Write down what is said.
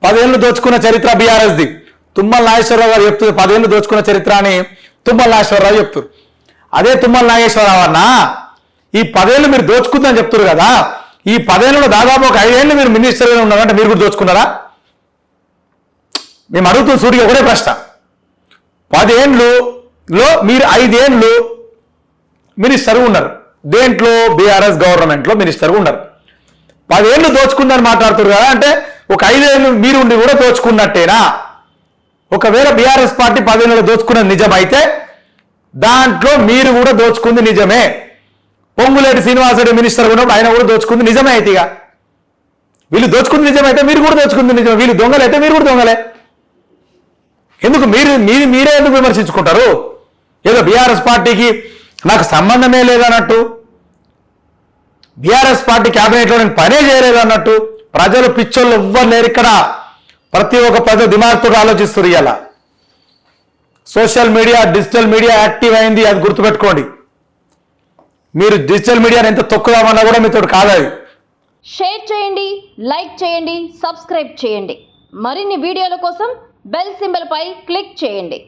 10 ఏళ్ళు దోచుకున్న చరిత్ర బీఆర్ఎస్ది. తుమ్మల నాగేశ్వరరావు గారు చెప్తుంది 10 ఏళ్ళు దోచుకున్న చరిత్ర అని తుమ్మల నాగేశ్వరరావు చెప్తారు. అదే తుమ్మల నాగేశ్వరరావు అన్న ఈ 10 ఏళ్ళు మీరు దోచుకుందని చెప్తారు కదా, ఈ 10 ఏళ్ళలో దాదాపు ఒక 5 ఏళ్ళు మీరు మినిస్టర్గా ఉన్నారంటే మీరు కూడా దోచుకున్నారా? మేము అడుగుతున్న సూటిగా ఒకటే ప్రశ్న. 10 ఏళ్ళలో మీరు 5 ఏళ్ళు మినిస్టర్ ఉన్నారు. దేంట్లో? బీఆర్ఎస్ గవర్నమెంట్లో మినిస్టర్ ఉన్నారు. 10 ఏళ్ళు దోచుకుందని మాట్లాడుతారు కదా, అంటే ఒక 5 ఏళ్ళు మీరు ఉండి కూడా దోచుకున్నట్టేనా? ఒకవేళ బీఆర్ఎస్ పార్టీ 10 ఏళ్ళు దోచుకున్నది నిజమైతే దాంట్లో మీరు కూడా దోచుకుంది నిజమే. పొంగులేటి శ్రీనివాసరెడ్డి మినిస్టర్ ఉన్నప్పుడు ఆయన కూడా దోచుకుంది నిజమే. అయితే ఇక వీళ్ళు దోచుకుంది నిజమైతే మీరు కూడా దోచుకుంది నిజమే. వీళ్ళు దొంగలైతే మీరు కూడా దొంగలే. ఎందుకు మీరే ఎందుకు విమర్శించుకుంటారు? ఏదో బీఆర్ఎస్ పార్టీకి నాకు సంబంధమే లేదన్నట్టు, బీఆర్ఎస్ పార్టీ క్యాబినెట్లో నేను పనే చేయలేదు అన్నట్టు. ప్రజలు పిచ్చోళ్ళు ఎవ్వరు లేరు ఇక్కడ. ప్రతి ఒక్క ప్రజలు దిమాగ్తో ఆలోచిస్తారు. ఇలా social media, digital media active అయింది, అది గుర్తుపెట్టుకోండి. మీరు డిజిటల్ మీడియాని ఎంత తొక్కుదామన్నా కూడా మీతో కాదు. అది షేర్ చేయండి, లైక్ చేయండి, సబ్స్క్రైబ్ చేయండి. మరిన్ని వీడియోల కోసం బెల్ సింబల్ పై క్లిక్ చేయండి.